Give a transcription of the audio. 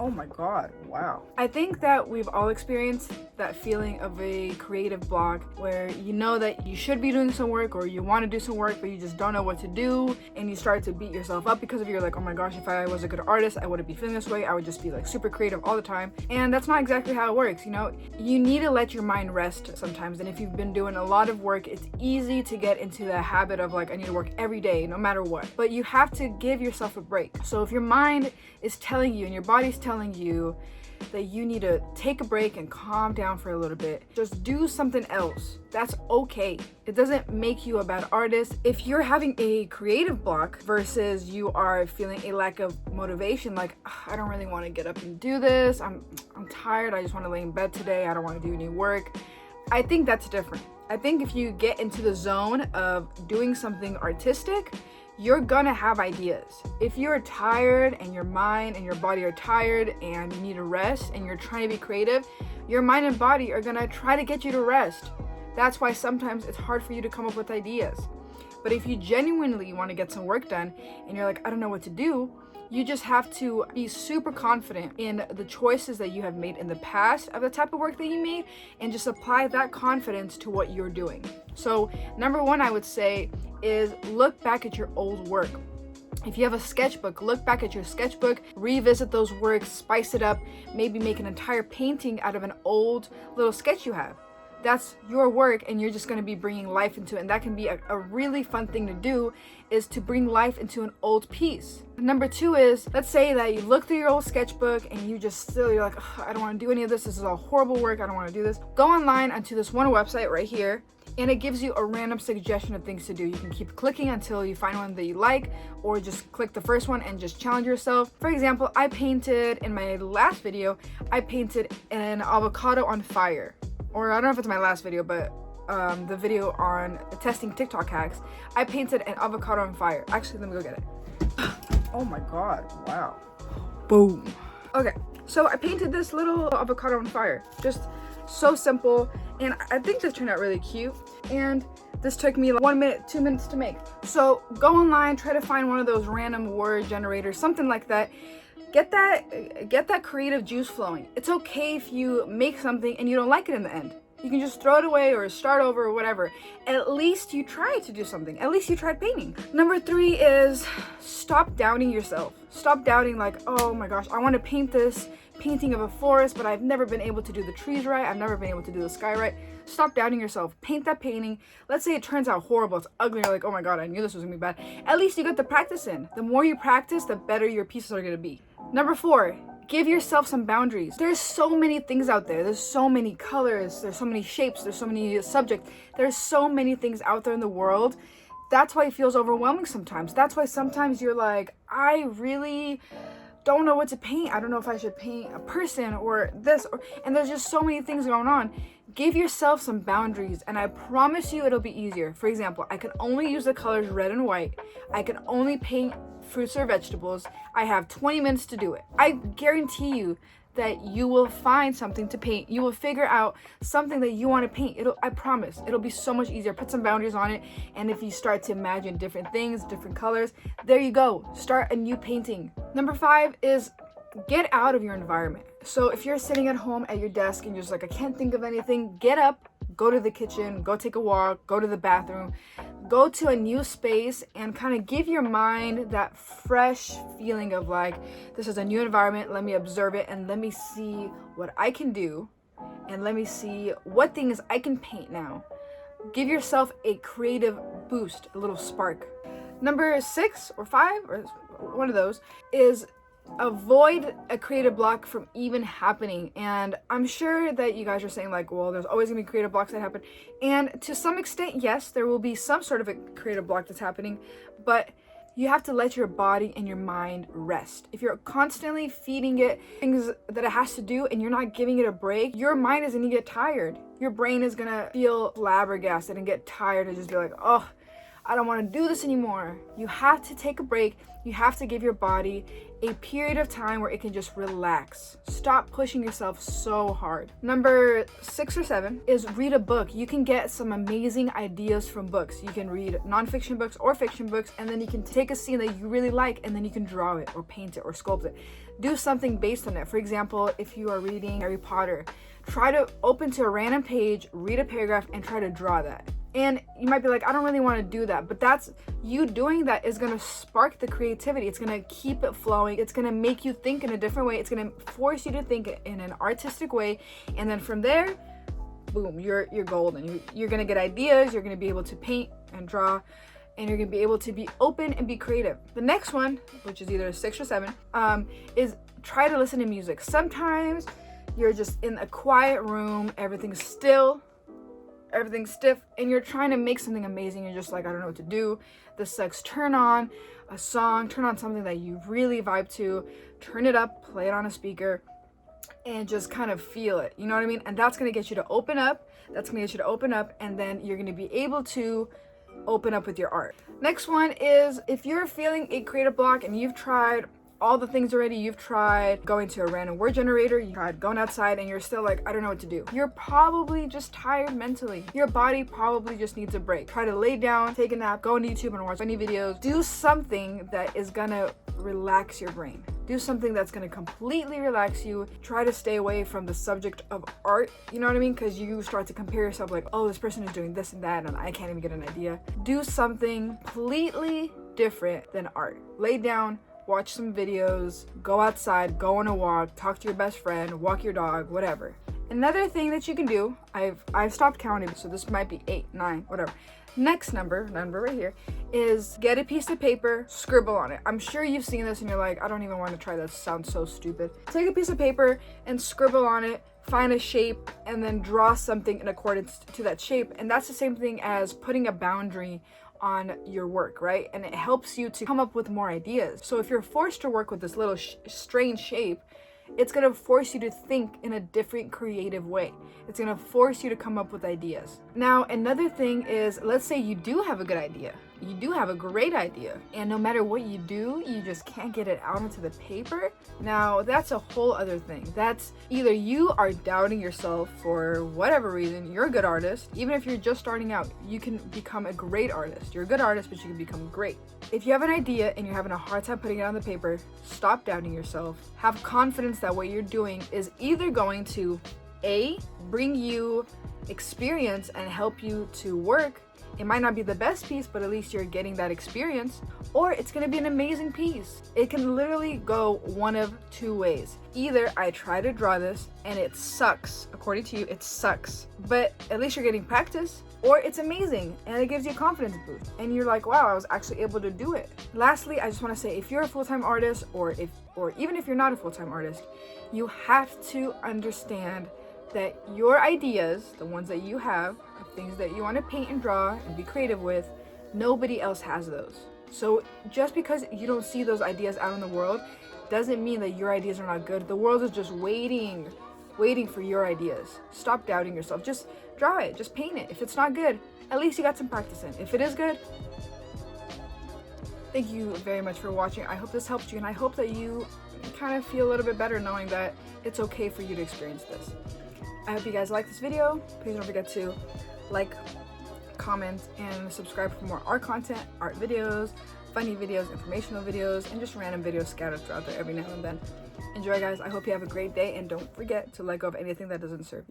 Oh my God, wow. I think that we've all experienced that feeling of a creative block where you know that you should be doing some work or you want to do some work, but you just don't know what to do, and you start to beat yourself up because of you're like, oh my gosh, if I was a good artist, I wouldn't be feeling this way. I would just be like super creative all the time. And that's not exactly how it works, you know? You need to let your mind rest sometimes. And if you've been doing a lot of work, it's easy to get into the habit of like, I need to work every day, no matter what. But you have to give yourself a break. So if your mind is telling you and your body's telling you that you need to take a break and calm down for a little bit, just do something else. That's okay. It doesn't make you a bad artist. If you're having a creative block versus you are feeling a lack of motivation, like, I don't really want to get up and do this, I'm tired, I just want to lay in bed today, I don't want to do any work, I think that's different. I think if you get into the zone of doing something artistic, you're gonna have ideas. If you're tired and your mind and your body are tired and you need a rest and you're trying to be creative, your mind and body are gonna try to get you to rest. That's why sometimes it's hard for you to come up with ideas. But if you genuinely want to get some work done and you're like, I don't know what to do, you just have to be super confident in the choices that you have made in the past of the type of work that you made and just apply that confidence to what you're doing. So number one, I would say, is look back at your old work. If you have a sketchbook, look back at your sketchbook, revisit those works, spice it up, maybe make an entire painting out of an old little sketch you have. That's your work and you're just going to be bringing life into it. And that can be a really fun thing to do, is to bring life into an old piece. Number two is, let's say that you look through your old sketchbook and you're like, I don't want to do any of this. This is all horrible work. I don't want to do this. Go online onto this one website right here, and it gives you a random suggestion of things to do. You can keep clicking until you find one that you like, or just click the first one and just challenge yourself. For example, I painted in my last video, I painted an avocado on fire. Or I don't know if it's my last video, but the video on testing TikTok hacks, I painted an avocado on fire. Actually, let me go get it. Oh my God, wow. Boom. Okay, so I painted this little avocado on fire. Just so simple, and I think this turned out really cute. And this took me like 1 minute, 2 minutes to make. So go online, try to find one of those random word generators, something like that. Get that creative juice flowing. It's okay if you make something and you don't like it in the end. You can just throw it away or start over or whatever. At least you tried to do something. At least you tried painting. Number three is stop doubting yourself. Stop doubting like, oh my gosh, I want to paint this painting of a forest, but I've never been able to do the trees right. I've never been able to do the sky right. Stop doubting yourself. Paint that painting. Let's say it turns out horrible. It's ugly. You're like, oh my God, I knew this was gonna be bad. At least you got the practice in. The more you practice, the better your pieces are gonna be. Number four, give yourself some boundaries. There's so many things out there. There's so many colors. There's so many shapes. There's so many subjects. There's so many things out there in the world. That's why it feels overwhelming sometimes. That's why sometimes you're like, I really don't know what to paint. I don't know if I should paint a person or this, and there's just so many things going on. Give yourself some boundaries, and I promise you it'll be easier. For example, I can only use the colors red and white. I can only paint fruits or vegetables. I have 20 minutes to do it. I guarantee you that you will find something to paint. You will figure out something that you want to paint. I promise, it'll be so much easier. Put some boundaries on it, and if you start to imagine different things, different colors, there you go. Start a new painting. Number five is get out of your environment. So if you're sitting at home at your desk and you're just like, I can't think of anything, get up, go to the kitchen, go take a walk, go to the bathroom, go to a new space and kind of give your mind that fresh feeling of like, this is a new environment, let me observe it and let me see what I can do and let me see what things I can paint now. Give yourself a creative boost, a little spark. Number 6 or 5 or one of those is avoid a creative block from even happening. And I'm sure that you guys are saying like, well, there's always gonna be creative blocks that happen. And to some extent, yes, there will be some sort of a creative block that's happening, but you have to let your body and your mind rest. If you're constantly feeding it things that it has to do and you're not giving it a break, your mind is gonna get tired. Your brain is gonna feel flabbergasted and get tired and just be like, oh, I don't want to do this anymore. You have to take a break. You have to give your body a period of time where it can just relax. Stop pushing yourself so hard. Number 6 or 7 is read a book. You can get some amazing ideas from books. You can read nonfiction books or fiction books, and then you can take a scene that you really like, and then you can draw it or paint it or sculpt it. Do something based on it. For example, if you are reading Harry Potter, try to open to a random page, read a paragraph, and try to draw that. And you might be like, I don't really want to do that, but that's you doing that is going to spark the creativity. It's going to keep it flowing. It's going to make you think in a different way. It's going to force you to think in an artistic way. And then from there, boom, you're golden. You're going to get ideas. You're going to be able to paint and draw, and you're going to be able to be open and be creative. The next one, which is either 6 or 7, is try to listen to music. Sometimes you're just in a quiet room, everything's still, everything's stiff, and you're trying to make something amazing. You're just like, I don't know what to do. This sucks. Turn on a song, turn on something that you really vibe to, turn it up, play it on a speaker, and just kind of feel it. You know what I mean? And that's going to get you to open up. That's going to get you to open up, and then you're going to be able to open up with your art. Next one is if you're feeling a creative block and you've tried all the things already, you've tried going to a random word generator, you tried going outside, and you're still like, I don't know what to do. You're probably just tired mentally. Your body probably just needs a break. Try to lay down, take a nap, go on YouTube and watch funny videos. Do something that is gonna relax your brain. Do something that's gonna completely relax you. Try to stay away from the subject of art, you know what I mean? Because you start to compare yourself like, oh, this person is doing this and that, and I can't even get an idea. Do something completely different than art. Lay down, watch some videos, go outside, go on a walk, talk to your best friend, walk your dog, whatever. Another thing that you can do, I've stopped counting, so this might be 8, 9, whatever. Next number right here, is get a piece of paper, scribble on it. I'm sure you've seen this and you're like, I don't even want to try that, sounds so stupid. Take a piece of paper and scribble on it, find a shape, and then draw something in accordance to that shape. And that's the same thing as putting a boundary on your work, right? And it helps you to come up with more ideas. So if you're forced to work with this little strange shape, it's gonna force you to think in a different creative way. It's gonna force you to come up with ideas. Now, another thing is, let's say you do have a good idea. You do have a great idea, and no matter what you do, you just can't get it out onto the paper. Now, that's a whole other thing. That's either you are doubting yourself for whatever reason. You're a good artist. Even if you're just starting out, you can become a great artist. You're a good artist, but you can become great. If you have an idea and you're having a hard time putting it on the paper, stop doubting yourself. Have confidence that what you're doing is either going to A, bring you experience and help you to work. It might not be the best piece, but at least you're getting that experience. Or it's gonna be an amazing piece. It can literally go one of 2 ways. Either I try to draw this and it sucks, according to you, it sucks, but at least you're getting practice. Or it's amazing and it gives you a confidence boost. And you're like, wow, I was actually able to do it. Lastly, I just wanna say, if you're a full-time artist, or even if you're not a full-time artist, you have to understand that your ideas, the ones that you have, things that you want to paint and draw and be creative with, nobody else has those. So just because you don't see those ideas out in the world doesn't mean that your ideas are not good. The world is just waiting for your ideas. Stop doubting yourself. Just draw it, just paint it. If it's not good, at least you got some practice in. If it is good, thank you very much for watching. I hope this helped you, and I hope that you kind of feel a little bit better knowing that it's okay for you to experience this. I hope you guys like this video. Please don't forget to like, comment, and subscribe for more art content, art videos, funny videos, informational videos, and just random videos scattered throughout there every now and then. Enjoy, guys. I hope you have a great day, and don't forget to let go of anything that doesn't serve you.